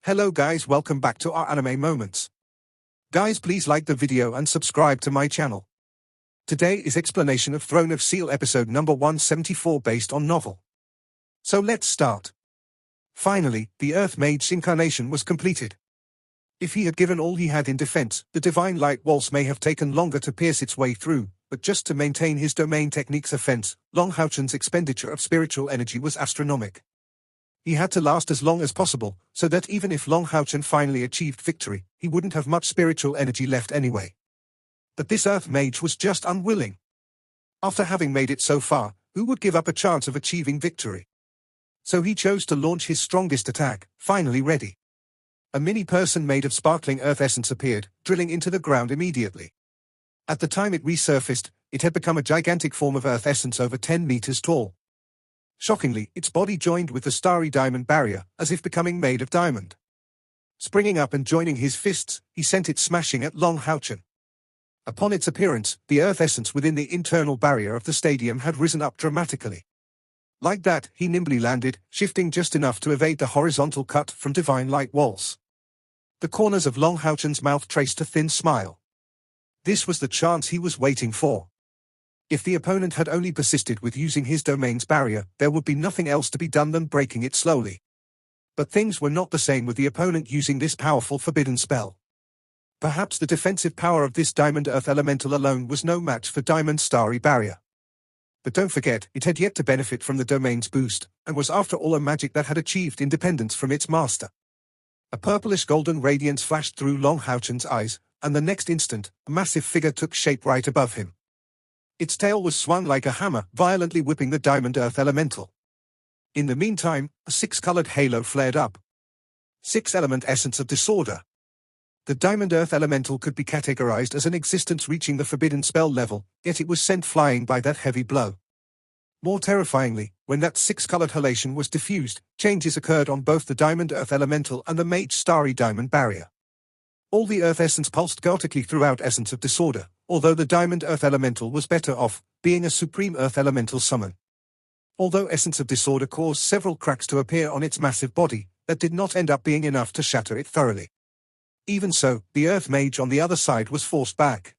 Hello guys, welcome back to our anime moments. Guys, please like the video and subscribe to my channel. Today is explanation of Throne of Steel episode number 174 based on novel. So let's start. Finally, the Earth Mage's incarnation was completed. If he had given all he had in defense, the divine light waltz may have taken longer to pierce its way through, but just to maintain his domain technique's offense, Long Houchen's expenditure of spiritual energy was astronomical. He had to last as long as possible, so that even if Long Houchen finally achieved victory, he wouldn't have much spiritual energy left anyway. But this Earth Mage was just unwilling. After having made it so far, who would give up a chance of achieving victory? So he chose to launch his strongest attack, finally ready. A mini-person made of sparkling earth essence appeared, drilling into the ground immediately. At the time it resurfaced, it had become a gigantic form of earth essence over 10 meters tall. Shockingly, its body joined with the starry diamond barrier, as if becoming made of diamond. Springing up and joining his fists, he sent it smashing at Long Houchen. Upon its appearance, the earth essence within the internal barrier of the stadium had risen up dramatically. Like that, he nimbly landed, shifting just enough to evade the horizontal cut from divine light walls. The corners of Long Houchen's mouth traced a thin smile. This was the chance he was waiting for. If the opponent had only persisted with using his domain's barrier, there would be nothing else to be done than breaking it slowly. But things were not the same with the opponent using this powerful forbidden spell. Perhaps the defensive power of this Diamond Earth Elemental alone was no match for Diamond's starry barrier. But don't forget, it had yet to benefit from the domain's boost, and was after all a magic that had achieved independence from its master. A purplish golden radiance flashed through Long Houchen's eyes, and the next instant, a massive figure took shape right above him. Its tail was swung like a hammer, violently whipping the Diamond Earth Elemental. In the meantime, a six-colored halo flared up. Six-element essence of disorder. The Diamond Earth Elemental could be categorized as an existence reaching the forbidden spell level, yet it was sent flying by that heavy blow. More terrifyingly, when that six-colored halation was diffused, changes occurred on both the Diamond Earth Elemental and the Mage starry diamond barrier. All the Earth Essence pulsed chaotically throughout Essence of Disorder, although the Diamond Earth Elemental was better off, being a Supreme Earth Elemental summon. Although Essence of Disorder caused several cracks to appear on its massive body, that did not end up being enough to shatter it thoroughly. Even so, the Earth Mage on the other side was forced back.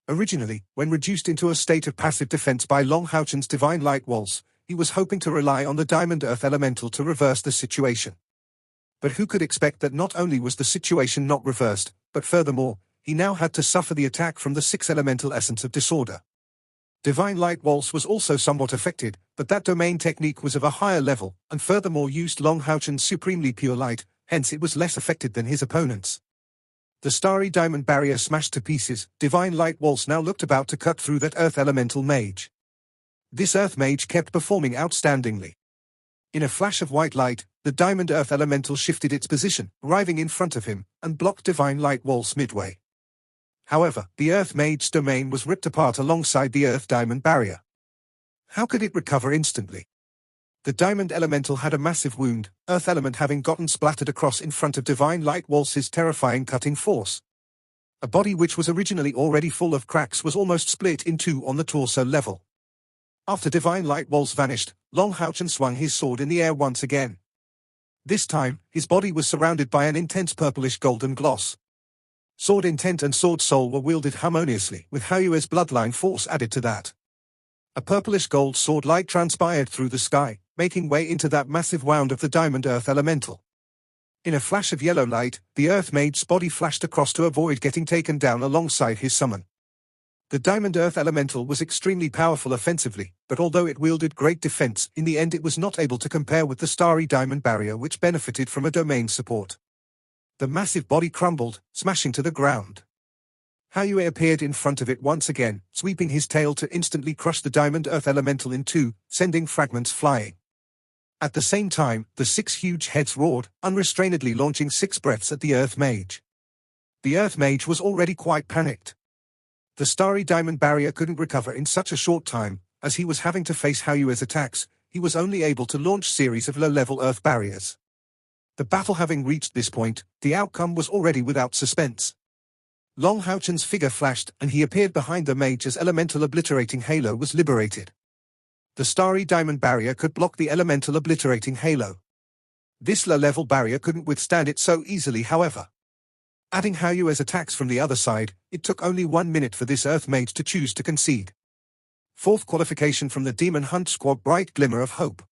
Originally, when reduced into a state of passive defense by Long Houchen's Divine Light Waltz, he was hoping to rely on the Diamond Earth Elemental to reverse the situation. But who could expect that not only was the situation not reversed, but furthermore, he now had to suffer the attack from the six-elemental Essence of Disorder. Divine Light Waltz was also somewhat affected, but that domain technique was of a higher level, and furthermore used Long Houchen's supremely pure light, hence it was less affected than his opponents. The starry diamond barrier smashed to pieces, Divine Light Waltz now looked about to cut through that Earth Elemental Mage. This Earth Mage kept performing outstandingly. In a flash of white light, the Diamond Earth Elemental shifted its position, arriving in front of him, and blocked Divine Light Waltz midway. However, the Earth Mage's domain was ripped apart alongside the Earth Diamond barrier. How could it recover instantly? The Diamond Elemental had a massive wound, Earth Element having gotten splattered across in front of Divine Light Waltz's terrifying cutting force. A body which was originally already full of cracks was almost split in two on the torso level. After Divine Light Waltz vanished, Long Houchen swung his sword in the air once again. This time, his body was surrounded by an intense purplish golden gloss. Sword Intent and Sword Soul were wielded harmoniously, with Hayue's bloodline force added to that. A purplish gold sword light transpired through the sky, making way into that massive wound of the Diamond Earth Elemental. In a flash of yellow light, the Earth Mage's body flashed across to avoid getting taken down alongside his summon. The Diamond Earth Elemental was extremely powerful offensively, but although it wielded great defense, in the end it was not able to compare with the starry diamond barrier which benefited from a domain support. The massive body crumbled, smashing to the ground. Hayue appeared in front of it once again, sweeping his tail to instantly crush the Diamond Earth Elemental in two, sending fragments flying. At the same time, the six huge heads roared, unrestrainedly launching six breaths at the Earth Mage. The Earth Mage was already quite panicked. The starry diamond barrier couldn't recover in such a short time, as he was having to face Hayue's attacks, he was only able to launch series of low-level earth barriers. The battle having reached this point, the outcome was already without suspense. Long Houchen's figure flashed, and he appeared behind the mage as elemental obliterating halo was liberated. The starry diamond barrier could block the elemental obliterating halo. This low-level barrier couldn't withstand it so easily, however. Adding Haoyue's attacks from the other side, it took only 1 minute for this Earth Mage to choose to concede. Fourth qualification from the Demon Hunt squad, Bright Glimmer of Hope.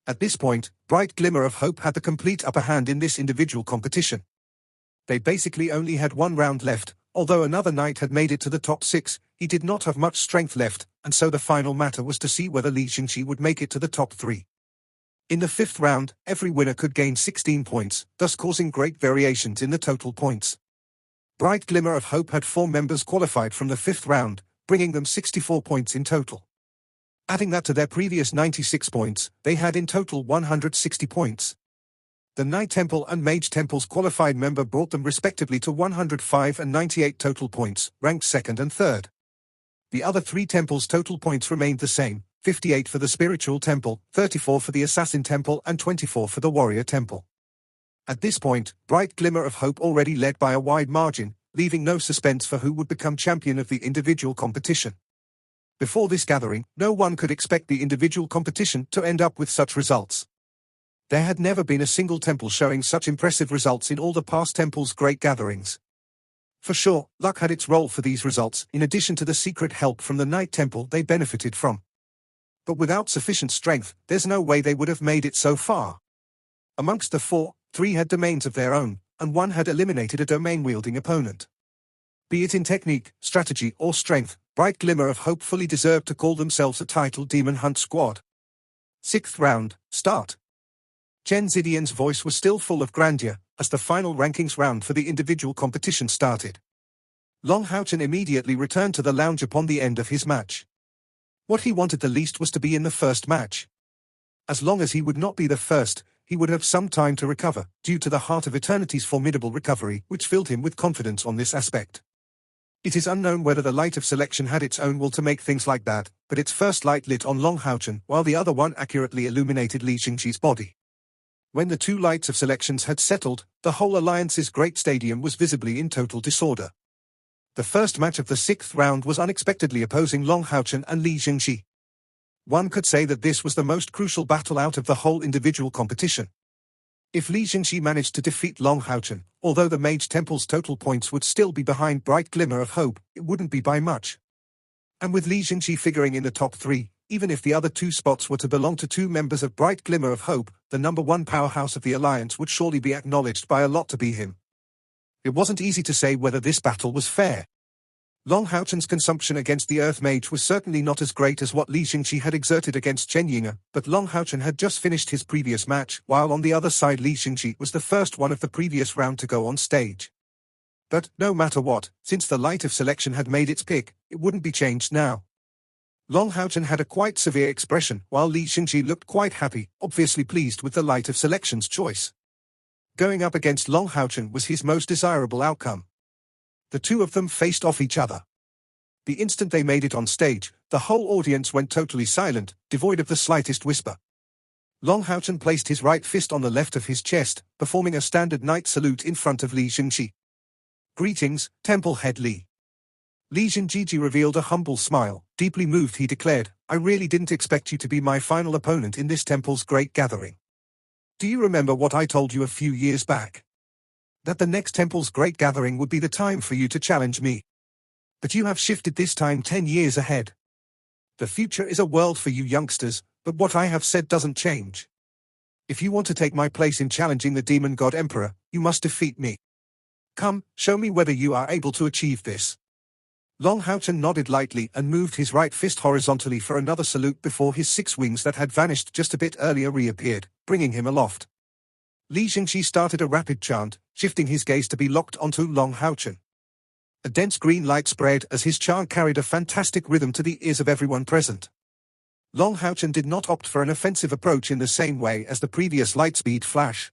At this point, Bright Glimmer of Hope had the complete upper hand in this individual competition. They basically only had 1 round left. Although another knight had made it to the top 6, he did not have much strength left, and so the final matter was to see whether Li Jingxi would make it to the top 3. In the 5th round, every winner could gain 16 points, thus causing great variations in the total points. Bright Glimmer of Hope had 4 members qualified from the 5th round, bringing them 64 points in total. Adding that to their previous 96 points, they had in total 160 points. The Knight Temple and Mage Temple's qualified member brought them respectively to 105 and 98 total points, ranked 2nd and 3rd. The other 3 temples' total points remained the same, 58 for the Spiritual Temple, 34 for the Assassin Temple and 24 for the Warrior Temple. At this point, Bright Glimmer of Hope already led by a wide margin, leaving no suspense for who would become champion of the individual competition. Before this gathering, no one could expect the individual competition to end up with such results. There had never been a single temple showing such impressive results in all the past temple's great gatherings. For sure, luck had its role for these results, in addition to the secret help from the Knight Temple they benefited from. But without sufficient strength, there's no way they would have made it so far. Amongst the 4, 3 had domains of their own, and 1 had eliminated a domain-wielding opponent. Be it in technique, strategy, or strength, Bright Glimmer of Hope fully deserved to call themselves a titled Demon Hunt squad. 6th round, start. Chen Zidian's voice was still full of grandeur, as the final rankings round for the individual competition started. Long Haochen immediately returned to the lounge upon the end of his match. What he wanted the least was to be in the first match. As long as he would not be the first, he would have some time to recover, due to the Heart of Eternity's formidable recovery, which filled him with confidence on this aspect. It is unknown whether the light of selection had its own will to make things like that, but its first light lit on Long Haochen, while the other one accurately illuminated Li Jingxi's body. When the 2 lights of selections had settled, the whole alliance's great stadium was visibly in total disorder. The first match of the 6th round was unexpectedly opposing Long Haochen and Li Jingxi. One could say that this was the most crucial battle out of the whole individual competition. If Li Jingxi managed to defeat Long Haochen, although the Mage Temple's total points would still be behind Bright Glimmer of Hope, it wouldn't be by much. And with Li Jingxi figuring in the top 3, even if the other 2 spots were to belong to 2 members of Bright Glimmer of Hope, the number 1 powerhouse of the alliance would surely be acknowledged by a lot to be him. It wasn't easy to say whether this battle was fair. Long Haochen's consumption against the Earth Mage was certainly not as great as what Li Jingxi had exerted against Chen Yinge, but Long Haochen had just finished his previous match, while on the other side Li Jingxi was the first one of the previous round to go on stage. But, no matter what, since the light of selection had made its pick, it wouldn't be changed now. Long Haochen had a quite severe expression, while Li Jingxi looked quite happy, obviously pleased with the light of selection's choice. Going up against Long Haochen was his most desirable outcome. The 2 of them faced off each other. The instant they made it on stage, the whole audience went totally silent, devoid of the slightest whisper. Long Haochen placed his right fist on the left of his chest, performing a standard knight salute in front of Li Jingxi. "Greetings, Temple Head Li." Li Jingxi revealed a humble smile. Deeply moved, he declared, "I really didn't expect you to be my final opponent in this temple's great gathering. Do you remember what I told you a few years back? That the next temple's great gathering would be the time for you to challenge me. But you have shifted this time 10 years ahead. The future is a world for you youngsters, but what I have said doesn't change. If you want to take my place in challenging the Demon God Emperor, you must defeat me. Come, show me whether you are able to achieve this." Long Haochen nodded lightly and moved his right fist horizontally for another salute before his 6 wings that had vanished just a bit earlier reappeared, bringing him aloft. Li Jingxi started a rapid chant, shifting his gaze to be locked onto Long Haochen. A dense green light spread as his chant carried a fantastic rhythm to the ears of everyone present. Long Haochen did not opt for an offensive approach in the same way as the previous lightspeed flash.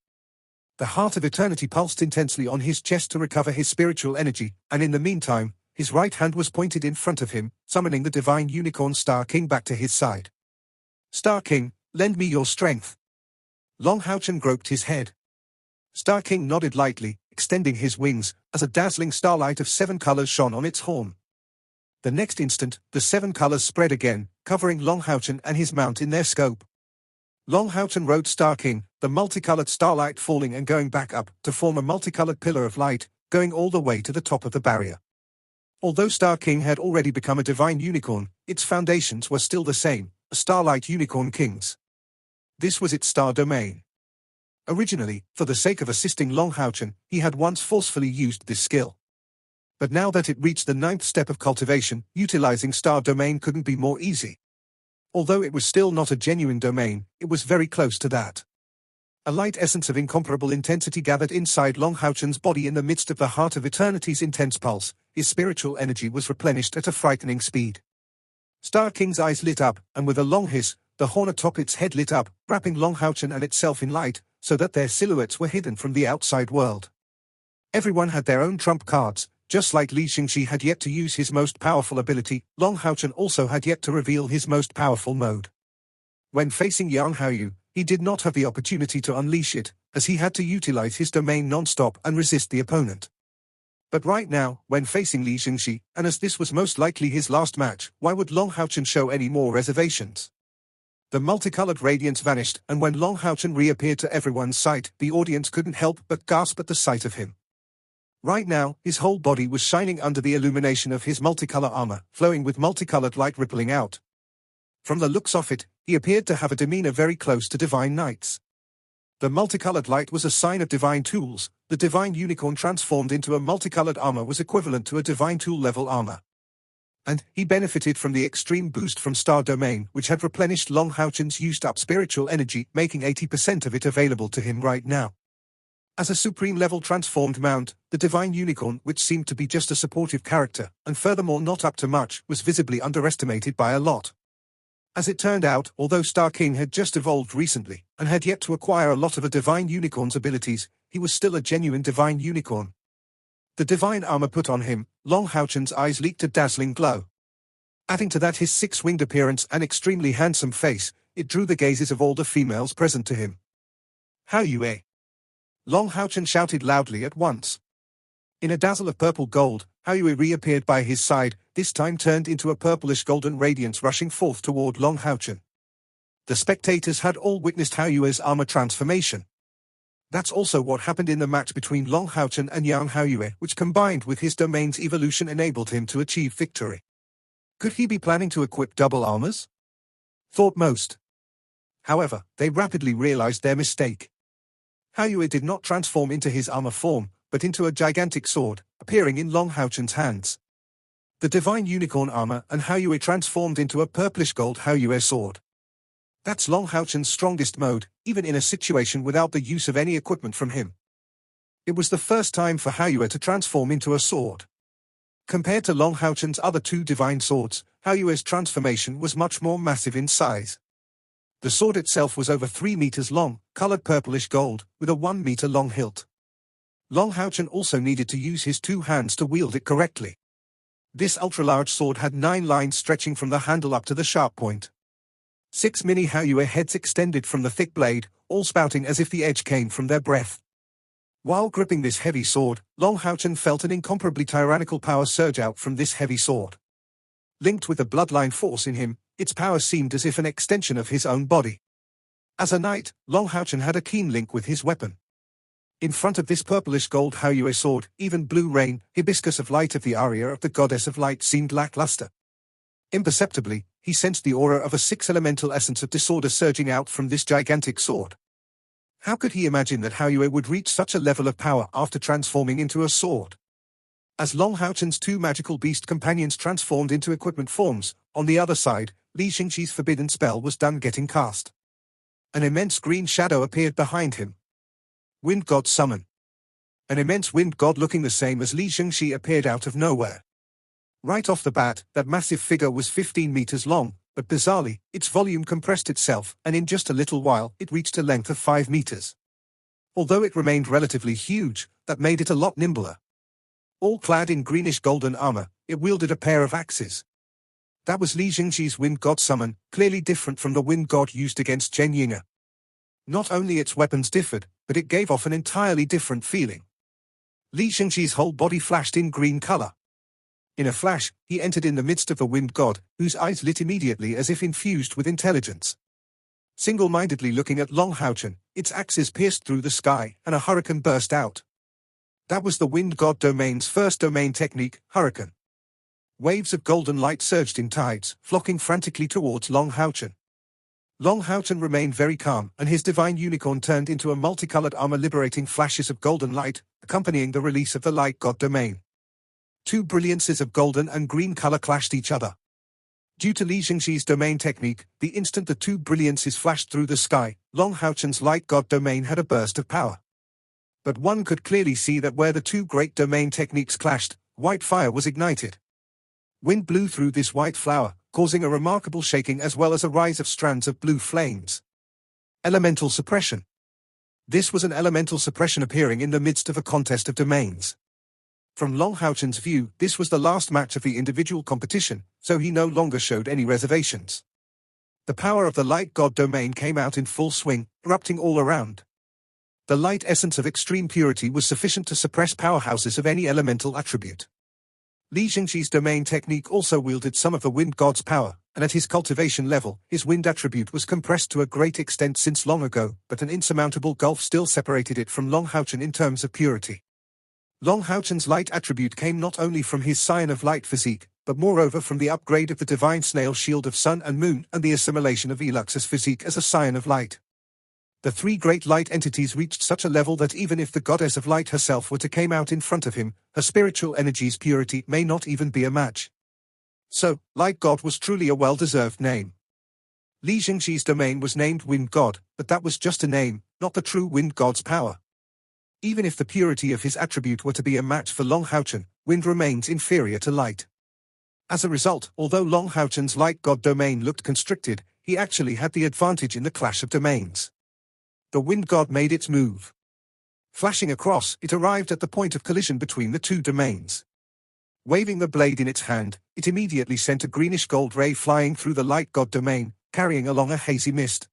The Heart of Eternity pulsed intensely on his chest to recover his spiritual energy, and in the meantime, his right hand was pointed in front of him, summoning the divine unicorn Star King back to his side. "Star King, lend me your strength." Long Haochen groped his head. Star King nodded lightly, extending his wings, as a dazzling starlight of 7 colors shone on its horn. The next instant, the 7 colors spread again, covering Long Haochen and his mount in their scope. Long Houchen rode Star King, the multicolored starlight falling and going back up to form a multicolored pillar of light, going all the way to the top of the barrier. Although Star King had already become a divine unicorn, its foundations were still the same, a starlight unicorn king's. This was its star domain. Originally, for the sake of assisting Long Houchen, he had once forcefully used this skill. But now that it reached the 9th step of cultivation, utilizing star domain couldn't be more easy. Although it was still not a genuine domain, it was very close to that. A light essence of incomparable intensity gathered inside Long Houchen's body in the midst of the heart of eternity's intense pulse. His spiritual energy was replenished at a frightening speed. Star King's eyes lit up, and with a long hiss, the horn atop its head lit up, wrapping Long Houchen and itself in light, so that their silhouettes were hidden from the outside world. Everyone had their own trump cards. Just like Li Xingxi had yet to use his most powerful ability, Long Houchen also had yet to reveal his most powerful mode. When facing Yang Haoyu, he did not have the opportunity to unleash it, as he had to utilize his domain non-stop and resist the opponent. But right now, when facing Li Xingxi, and as this was most likely his last match, why would Long Houchen show any more reservations? The multicolored radiance vanished, and when Long Houchen reappeared to everyone's sight, the audience couldn't help but gasp at the sight of him. Right now, his whole body was shining under the illumination of his multicolor armor, flowing with multicolored light rippling out. From the looks of it, he appeared to have a demeanor very close to divine knights. The multicolored light was a sign of divine tools. The divine unicorn transformed into a multicolored armor was equivalent to a divine tool level armor. And he benefited from the extreme boost from Star Domain, which had replenished Long Houchen's used up spiritual energy, making 80% of it available to him right now. As a supreme-level transformed mount, the divine unicorn, which seemed to be just a supportive character, and furthermore not up to much, was visibly underestimated by a lot. As it turned out, although Star King had just evolved recently, and had yet to acquire a lot of a divine unicorn's abilities, he was still a genuine divine unicorn. The divine armor put on him, Long Houchen's eyes leaked a dazzling glow. Adding to that his six-winged appearance and extremely handsome face, it drew the gazes of all the females present to him. Haoyu! Long Houchen shouted loudly at once. In a dazzle of purple gold, Haoyu reappeared by his side, this time turned into a purplish golden radiance rushing forth toward Long Houchen. The spectators had all witnessed Haoyu's armor transformation. That's also what happened in the match between Long Houchen and Yang Haoyu, which combined with his domain's evolution enabled him to achieve victory. Could he be planning to equip double armors? Thought most. However, they rapidly realized their mistake. Haoyu did not transform into his armor form, but into a gigantic sword, appearing in Long Houchen's hands. The divine unicorn armor and Haoyu transformed into a purplish gold Haoyu sword. That's Long Houchen's strongest mode, even in a situation without the use of any equipment from him. It was the first time for Haoyu to transform into a sword. Compared to Long Houchen's other two divine swords, Haoyu's transformation was much more massive in size. The sword itself was over 3 meters long, colored purplish gold, with a 1 meter long hilt. Long Houchen also needed to use his two hands to wield it correctly. This ultra-large sword had 9 lines stretching from the handle up to the sharp point. 6 mini Haoyu heads extended from the thick blade, all spouting as if the edge came from their breath. While gripping this heavy sword, Long Houchen felt an incomparably tyrannical power surge out from this heavy sword. Linked with the bloodline force in him, its power seemed as if an extension of his own body. As a knight, Long Houchen had a keen link with his weapon. In front of this purplish gold Haoyu sword, even Blue Rain, hibiscus of light of the aria of the goddess of light seemed lackluster. Imperceptibly, he sensed the aura of a 6-elemental essence of disorder surging out from this gigantic sword. How could he imagine that Haoyu would reach such a level of power after transforming into a sword? As Long Houchen's two magical beast companions transformed into equipment forms, on the other side, Li Xingxi's forbidden spell was done getting cast. An immense green shadow appeared behind him. Wind God summon. An immense wind god looking the same as Li Xingxi appeared out of nowhere. Right off the bat, that massive figure was 15 meters long, but bizarrely, its volume compressed itself, and in just a little while, it reached a length of 5 meters. Although it remained relatively huge, that made it a lot nimbler. All clad in greenish golden armor, it wielded a pair of axes. That was Li Xingxi's wind god summon, clearly different from the wind god used against Zhen Yinge. Not only its weapons differed, but it gave off an entirely different feeling. Li Xingxi's whole body flashed in green color. In a flash, he entered in the midst of the wind god, whose eyes lit immediately as if infused with intelligence. Single-mindedly looking at Long Houchen, its axes pierced through the sky, and a hurricane burst out. That was the wind god domain's first domain technique, hurricane. Waves of golden light surged in tides, flocking frantically towards Long Houchen. Long Houchen remained very calm, and his divine unicorn turned into a multicolored armor liberating flashes of golden light, accompanying the release of the light god domain. Two brilliances of golden and green color clashed each other. Due to Li Jingxi's domain technique, the instant the two brilliances flashed through the sky, Long Houchen's light god domain had a burst of power. But one could clearly see that where the two great domain techniques clashed, white fire was ignited. Wind blew through this white flower, causing a remarkable shaking as well as a rise of strands of blue flames. Elemental suppression. This was an elemental suppression appearing in the midst of a contest of domains. From Long Houchen's view, this was the last match of the individual competition, so he no longer showed any reservations. The power of the light god domain came out in full swing, erupting all around. The light essence of extreme purity was sufficient to suppress powerhouses of any elemental attribute. Li Jingxi's domain technique also wielded some of the wind god's power, and at his cultivation level, his wind attribute was compressed to a great extent since long ago, but an insurmountable gulf still separated it from Long Houchen in terms of purity. Long Houchen's light attribute came not only from his Scion of Light physique, but moreover from the upgrade of the divine snail shield of Sun and Moon and the assimilation of Elux's physique as a Scion of Light. The three great light entities reached such a level that even if the goddess of light herself were to come out in front of him, her spiritual energy's purity may not even be a match. So, Light God was truly a well-deserved name. Li Jingxi's domain was named Wind God, but that was just a name, not the true Wind God's power. Even if the purity of his attribute were to be a match for Long Houchen, Wind remains inferior to Light. As a result, although Long Houchen's Light God domain looked constricted, he actually had the advantage in the clash of domains. The wind god made its move. Flashing across, it arrived at the point of collision between the two domains. Waving the blade in its hand, it immediately sent a greenish-gold ray flying through the light god domain, carrying along a hazy mist.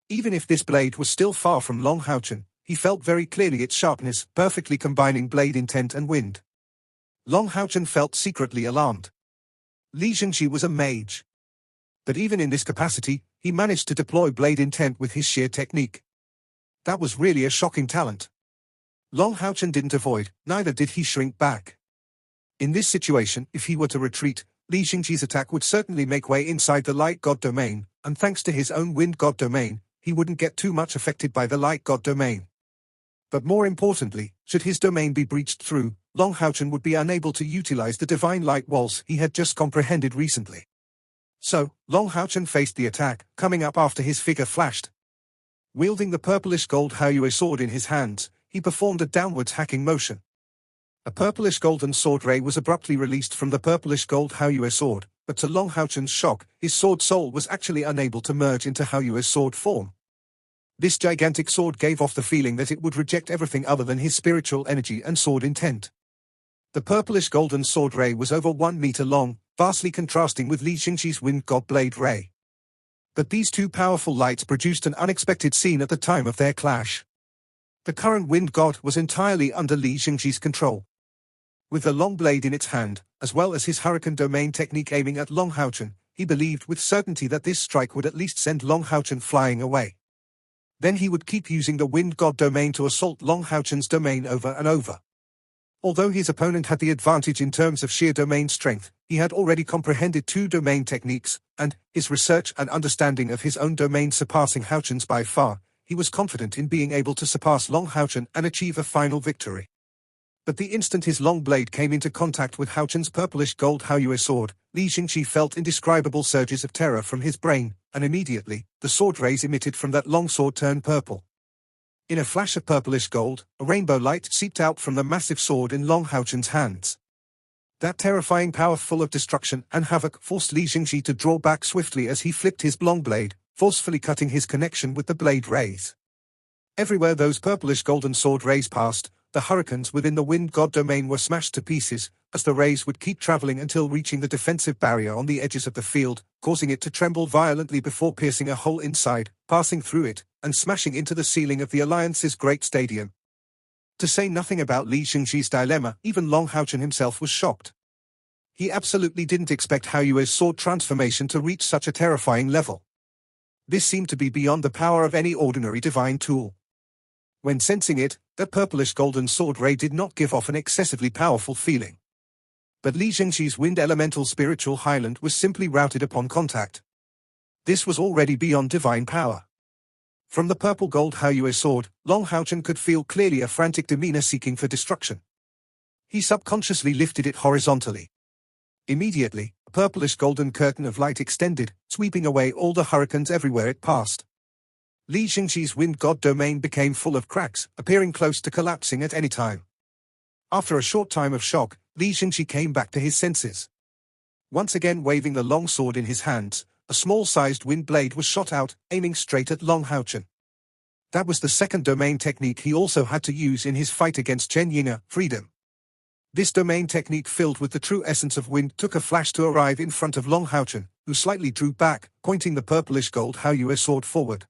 Even if this blade was still far from Long Houchen, he felt very clearly its sharpness, perfectly combining blade intent and wind. Long Houchen felt secretly alarmed. Li Jingxi was a mage. But even in this capacity, he managed to deploy blade intent with his sheer technique. That was really a shocking talent. Long Houchen didn't avoid, neither did he shrink back. In this situation, if he were to retreat, Li Jingxi's attack would certainly make way inside the light god domain, and thanks to his own wind god domain, he wouldn't get too much affected by the light god domain. But more importantly, should his domain be breached through, Long Houchen would be unable to utilize the divine light walls he had just comprehended recently. So, Long Houchen faced the attack, coming up after his figure flashed. Wielding the purplish-gold Haoyue sword in his hands, he performed a downwards hacking motion. A purplish-golden sword ray was abruptly released from the purplish-gold Haoyue sword, but to Long Houchen's shock, his sword soul was actually unable to merge into Haoyue's sword form. This gigantic sword gave off the feeling that it would reject everything other than his spiritual energy and sword intent. The purplish-golden sword ray was over 1 meter long, vastly contrasting with Li Jingxi's wind god blade ray. But these two powerful lights produced an unexpected scene at the time of their clash. The current wind god was entirely under Li Jingxi's control. With the long blade in its hand, as well as his hurricane domain technique aiming at Long Houchen, he believed with certainty that this strike would at least send Long Houchen flying away. Then he would keep using the wind god domain to assault Long Houchen's domain over and over. Although his opponent had the advantage in terms of sheer domain strength, he had already comprehended two domain techniques, and, his research and understanding of his own domain surpassing Houchen's by far, he was confident in being able to surpass Long Houchen and achieve a final victory. But the instant his long blade came into contact with Houchen's purplish-gold Haoyue sword, Li Jingxi felt indescribable surges of terror from his brain, and immediately, the sword rays emitted from that long sword turned purple. In a flash of purplish gold, a rainbow light seeped out from the massive sword in Long Houchen's hands. That terrifying power full of destruction and havoc forced Li Jingxi to draw back swiftly as he flipped his long blade, forcefully cutting his connection with the blade rays. Everywhere those purplish-golden sword rays passed, the hurricanes within the wind god domain were smashed to pieces, as the rays would keep traveling until reaching the defensive barrier on the edges of the field, causing it to tremble violently before piercing a hole inside, passing through it, and smashing into the ceiling of the Alliance's great stadium. To say nothing about Li Jingxi's dilemma, even Long Houchen himself was shocked. He absolutely didn't expect Haoyue's sword transformation to reach such a terrifying level. This seemed to be beyond the power of any ordinary divine tool. When sensing it, that purplish golden sword ray did not give off an excessively powerful feeling. But Li Zhengxi's wind elemental spiritual highland was simply routed upon contact. This was already beyond divine power. From the purple gold Haoyue sword, Long Haochen could feel clearly a frantic demeanor seeking for destruction. He subconsciously lifted it horizontally. Immediately, a purplish golden curtain of light extended, sweeping away all the hurricanes everywhere it passed. Li Zhengxi's wind god domain became full of cracks, appearing close to collapsing at any time. After a short time of shock, Li Zhengxi came back to his senses. Once again waving the long sword in his hands, a small-sized wind blade was shot out, aiming straight at Long Haochen. That was the second domain technique he also had to use in his fight against Chen Yinge, freedom. This domain technique filled with the true essence of wind took a flash to arrive in front of Long Haochen, who slightly drew back, pointing the purplish gold Haoyue sword forward.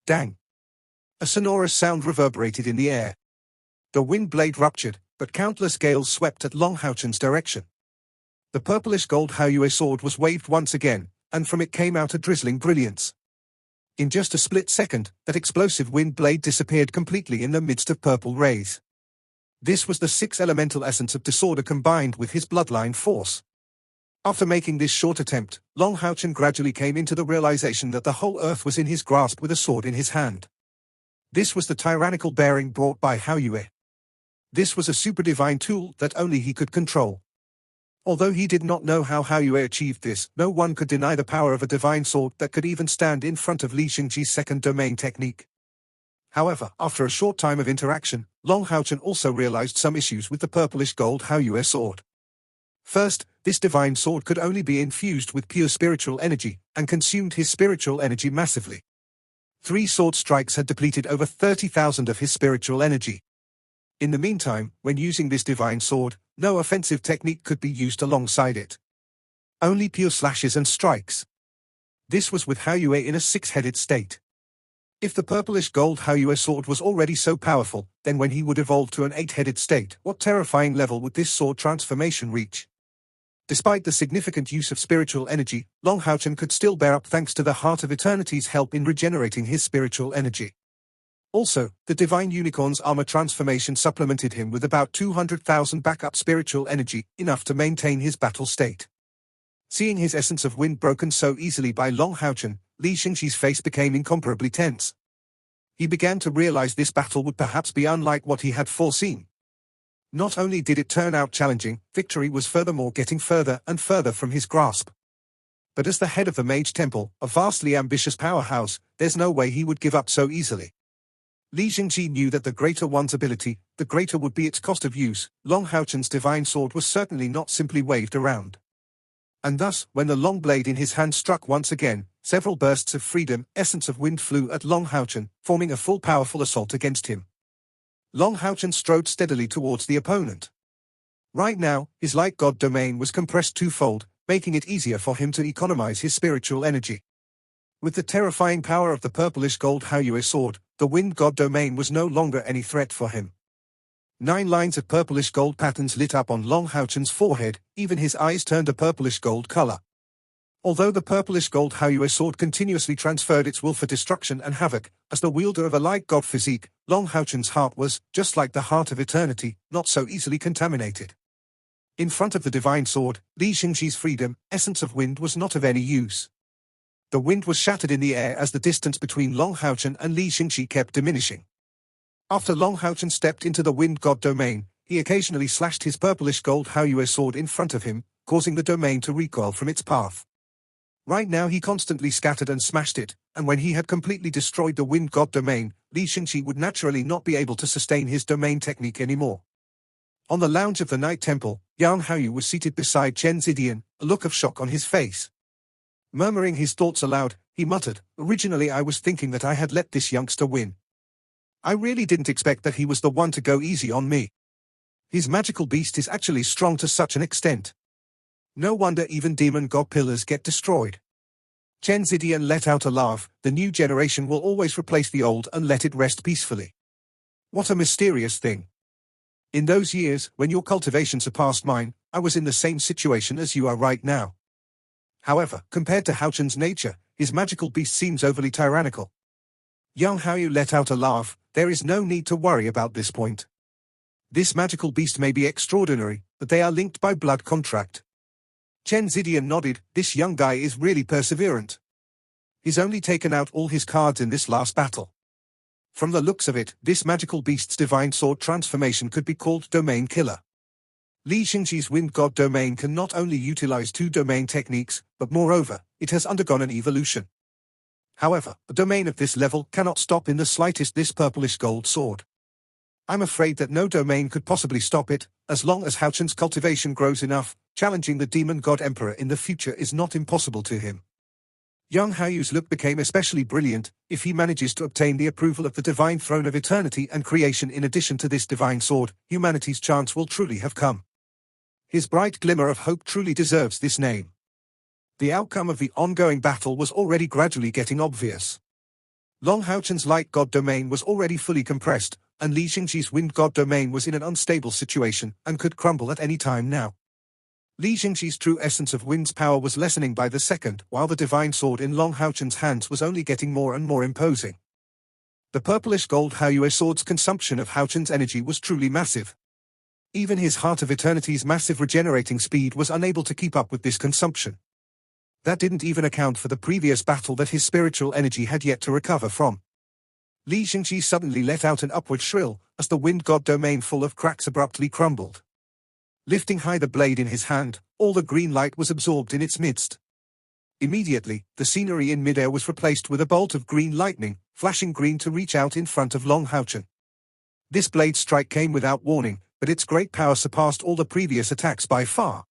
Dang! A sonorous sound reverberated in the air. The wind blade ruptured, but countless gales swept at Long Haochen's direction. The purplish gold Haoyue sword was waved once again, and from it came out a drizzling brilliance. In just a split second, that explosive wind blade disappeared completely in the midst of purple rays. This was the sixth elemental essence of disorder combined with his bloodline force. After making this short attempt, Long Haochen gradually came into the realization that the whole earth was in his grasp with a sword in his hand. This was the tyrannical bearing brought by Haoyue. This was a super-divine tool that only he could control. Although he did not know how Haoyue achieved this, no one could deny the power of a divine sword that could even stand in front of Li Zhengxi's second domain technique. However, after a short time of interaction, Long Haochen also realized some issues with the purplish gold Haoyue sword. First, this divine sword could only be infused with pure spiritual energy, and consumed his spiritual energy massively. 3 sword strikes had depleted over 30,000 of his spiritual energy. In the meantime, when using this divine sword, no offensive technique could be used alongside it. Only pure slashes and strikes. This was with Haoyue in a 6-headed state. If the purplish gold Haoyue sword was already so powerful, then when he would evolve to an 8-headed state, what terrifying level would this sword transformation reach? Despite the significant use of spiritual energy, Long Haochen could still bear up thanks to the Heart of Eternity's help in regenerating his spiritual energy. Also, the Divine Unicorn's armor transformation supplemented him with about 200,000 backup spiritual energy, enough to maintain his battle state. Seeing his essence of wind broken so easily by Long Haochen, Li Zhengxi's face became incomparably tense. He began to realize this battle would perhaps be unlike what he had foreseen. Not only did it turn out challenging, victory was furthermore getting further and further from his grasp. But as the head of the Mage Temple, a vastly ambitious powerhouse, there's no way he would give up so easily. Li Zhengxi knew that the greater one's ability, the greater would be its cost of use. Long Haochen's divine sword was certainly not simply waved around. And thus, when the long blade in his hand struck once again, several bursts of freedom, essence of wind flew at Long Haochen, forming a full powerful assault against him. Long Haochen strode steadily towards the opponent. Right now, his light god domain was compressed twofold, making it easier for him to economize his spiritual energy. With the terrifying power of the purplish gold Haoyue sword, the wind god domain was no longer any threat for him. 9 lines of purplish gold patterns lit up on Long Haochen's forehead, even his eyes turned a purplish gold color. Although the purplish gold Haoyue sword continuously transferred its will for destruction and havoc, as the wielder of a light god physique, Long Haochen's heart was, just like the Heart of Eternity, not so easily contaminated. In front of the divine sword, Li Zhengxi's freedom, essence of wind was not of any use. The wind was shattered in the air as the distance between Long Haochen and Li Zhengxi kept diminishing. After Long Haochen stepped into the wind god domain, he occasionally slashed his purplish gold Haoyue sword in front of him, causing the domain to recoil from its path. Right now he constantly scattered and smashed it, and when he had completely destroyed the wind god domain, Li Zhengxi would naturally not be able to sustain his domain technique anymore. On the lounge of the Night Temple, Yang Haoyu was seated beside Chen Zidian, a look of shock on his face. Murmuring his thoughts aloud, he muttered, "Originally I was thinking that I had let this youngster win. I really didn't expect that he was the one to go easy on me. His magical beast is actually strong to such an extent. No wonder even demon god pillars get destroyed." Chen Zidian let out a laugh. The new generation will always replace the old and let it rest peacefully. What a mysterious thing. In those years, when your cultivation surpassed mine, I was in the same situation as you are right now. However, compared to Haochen's nature, His magical beast seems overly tyrannical. Young Haoyu let out a laugh. There is no need to worry about this point. This magical beast may be extraordinary, but they are linked by blood contract. Chen Zidian nodded. This young guy is really perseverant. He's only taken out all his cards in this last battle. From the looks of it, this magical beast's divine sword transformation could be called Domain Killer. Li Xingji's Wind God domain can not only utilize 2 domain techniques, but moreover, it has undergone an evolution. However, a domain of this level cannot stop in the slightest this purplish gold sword. I'm afraid that no domain could possibly stop it, as long as Hao Chen's cultivation grows enough. Challenging the demon god emperor in the future is not impossible to him. Young Haoyu's look became especially brilliant. If he manages to obtain the approval of the divine throne of eternity and creation in addition to this divine sword, humanity's chance will truly have come. His bright glimmer of hope truly deserves this name. The outcome of the ongoing battle was already gradually getting obvious. Long Haochen's light god domain was already fully compressed, and Li Xingji's wind god domain was in an unstable situation and could crumble at any time now. Li Xingji's true essence of wind's power was lessening by the second, while the divine sword in Long Haochen's hands was only getting more and more imposing. The purplish gold Haoyue sword's consumption of Haochen's energy was truly massive. Even his Heart of Eternity's massive regenerating speed was unable to keep up with this consumption. That didn't even account for the previous battle that his spiritual energy had yet to recover from. Li Xingji suddenly let out an upward shrill, as the wind god domain full of cracks abruptly crumbled. Lifting high the blade in his hand, all the green light was absorbed in its midst. Immediately, the scenery in midair was replaced with a bolt of green lightning, flashing green to reach out in front of Long Haochen. This blade strike came without warning, but its great power surpassed all the previous attacks by far.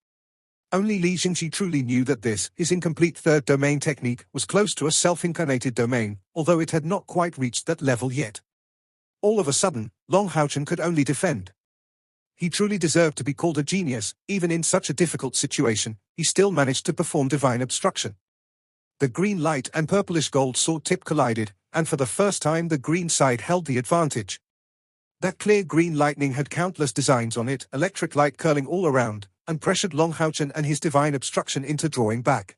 Only Li Xingji truly knew that this, his incomplete third domain technique, was close to a self-incarnated domain, although it had not quite reached that level yet. All of a sudden, Long Haochen could only defend. He truly deserved to be called a genius. Even in such a difficult situation, he still managed to perform divine obstruction. The green light and purplish gold sword tip collided, and for the first time the green side held the advantage. That clear green lightning had countless designs on it, electric light curling all around, and pressured Long Haochen and his divine obstruction into drawing back.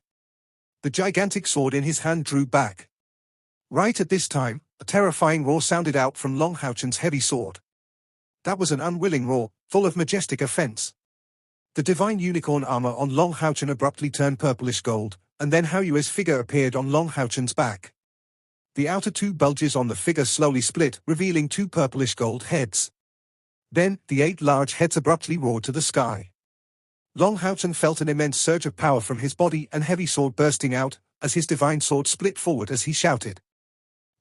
The gigantic sword in his hand drew back. Right at this time, a terrifying roar sounded out from Long Haochen's heavy sword. That was an unwilling roar, full of majestic offense. The divine unicorn armor on Long Haochen abruptly turned purplish gold, and then Haoyue's figure appeared on Long Haochen's back. The outer 2 bulges on the figure slowly split, revealing 2 purplish gold heads. Then, the 8 large heads abruptly roared to the sky. Long Haochen felt an immense surge of power from his body and heavy sword bursting out, as his divine sword split forward as he shouted.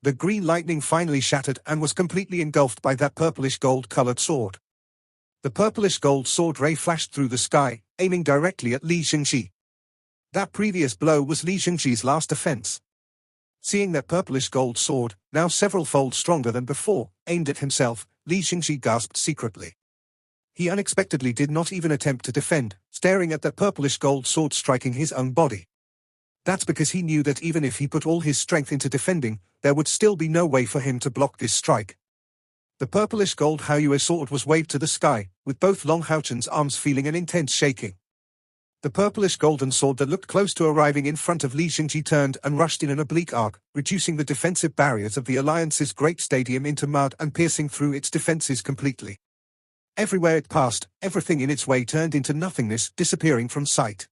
The green lightning finally shattered and was completely engulfed by that purplish gold-colored sword. The purplish gold sword ray flashed through the sky, aiming directly at Li Xingji. That previous blow was Li Xingji's last offense. Seeing that purplish gold sword, now several-fold stronger than before, aimed at himself, Li Xingji gasped secretly. He unexpectedly did not even attempt to defend, staring at that purplish gold sword striking his own body. That's because he knew that even if he put all his strength into defending, there would still be no way for him to block this strike. The purplish gold Haoyue sword was waved to the sky, with both Long Haochen's arms feeling an intense shaking. The purplish golden sword that looked close to arriving in front of Li Xingji turned and rushed in an oblique arc, reducing the defensive barriers of the Alliance's great stadium into mud and piercing through its defenses completely. Everywhere it passed, everything in its way turned into nothingness, disappearing from sight.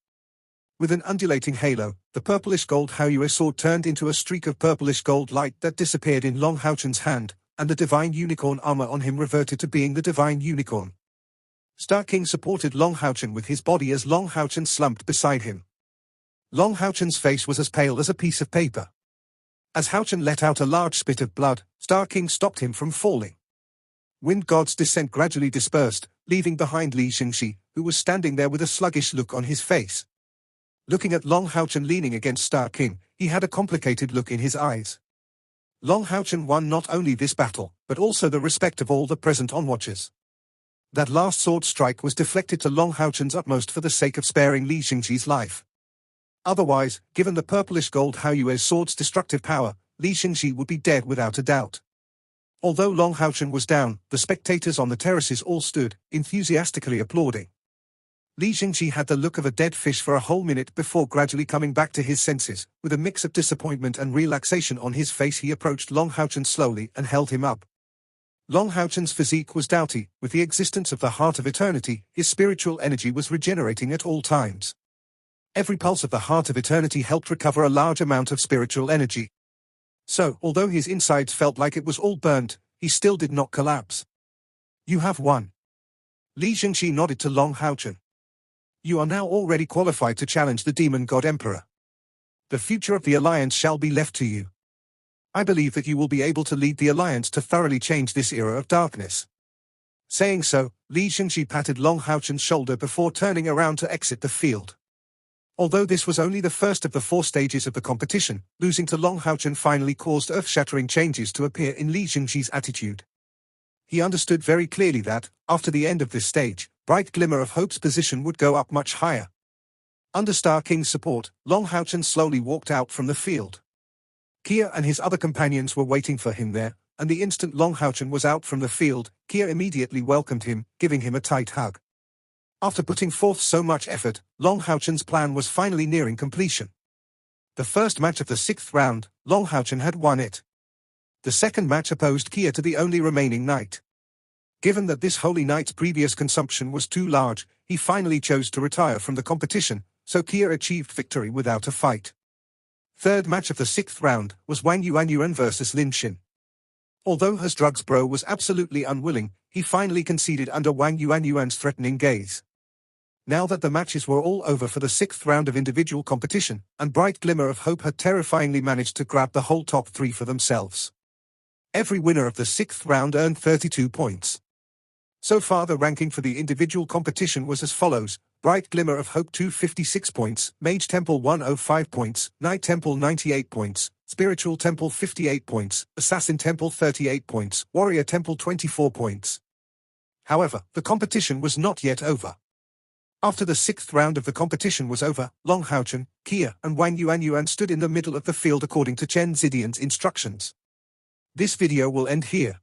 With an undulating halo, the purplish gold Haoyue sword turned into a streak of purplish gold light that disappeared in Long Haochen's hand, and the divine unicorn armor on him reverted to being the divine unicorn. Star King supported Long Haochen with his body as Long Haochen slumped beside him. Long Haochen's face was as pale as a piece of paper. As Haochen let out a large spit of blood, Star King stopped him from falling. Wind God's descent gradually dispersed, leaving behind Li Xingji, who was standing there with a sluggish look on his face. Looking at Long Haochen leaning against Star King, he had a complicated look in his eyes. Long Haochen won not only this battle, but also the respect of all the present onwatchers. That last sword strike was deflected to Long Haochen's utmost for the sake of sparing Li Xingji's life. Otherwise, given the purplish gold Haoyue's sword's destructive power, Li Xingji would be dead without a doubt. Although Long Haochen was down, the spectators on the terraces all stood, enthusiastically applauding. Li Jingji had the look of a dead fish for a whole minute before gradually coming back to his senses. With a mix of disappointment and relaxation on his face, he approached Long Haochen slowly and held him up. Long Haochen's physique was doughty. With the existence of the Heart of Eternity, his spiritual energy was regenerating at all times. Every pulse of the Heart of Eternity helped recover a large amount of spiritual energy. So, although his insides felt like it was all burnt, he still did not collapse. You have won. Li Jingji nodded to Long Haochen. You are now already qualified to challenge the Demon God Emperor. The future of the Alliance shall be left to you. I believe that you will be able to lead the Alliance to thoroughly change this era of darkness. Saying so, Li Jingji patted Long Haochen's shoulder before turning around to exit the field. Although this was only the first of the 4 stages of the competition, losing to Long Haochen finally caused earth-shattering changes to appear in Li Jingji's attitude. He understood very clearly that, after the end of this stage, Bright Glimmer of Hope's position would go up much higher. Under Star King's support, Long Haochen slowly walked out from the field. Kia and his other companions were waiting for him there, and the instant Long Haochen was out from the field, Kia immediately welcomed him, giving him a tight hug. After putting forth so much effort, Long Haochen's plan was finally nearing completion. The first match of the 6th round, Long Haochen had won it. The second match opposed Kia to the only remaining knight. Given that this holy knight's previous consumption was too large, he finally chose to retire from the competition, so Kia achieved victory without a fight. Third match of the 6th round was Wang Yuanyuan versus Lin Xin. Although his drugs bro was absolutely unwilling, he finally conceded under Wang Yuanyuan's threatening gaze. Now that the matches were all over for the 6th round of individual competition, and Bright Glimmer of Hope had terrifyingly managed to grab the whole top 3 for themselves. Every winner of the 6th round earned 32 points. So far the ranking for the individual competition was as follows: Bright Glimmer of Hope 256 points, Mage Temple 105 points, Knight Temple 98 points, Spiritual Temple 58 points, Assassin Temple 38 points, Warrior Temple 24 points. However, the competition was not yet over. After the 6th round of the competition was over, Long Haochen, Kia, and Wang Yuanyuan stood in the middle of the field according to Chen Zidian's instructions. This video will end here.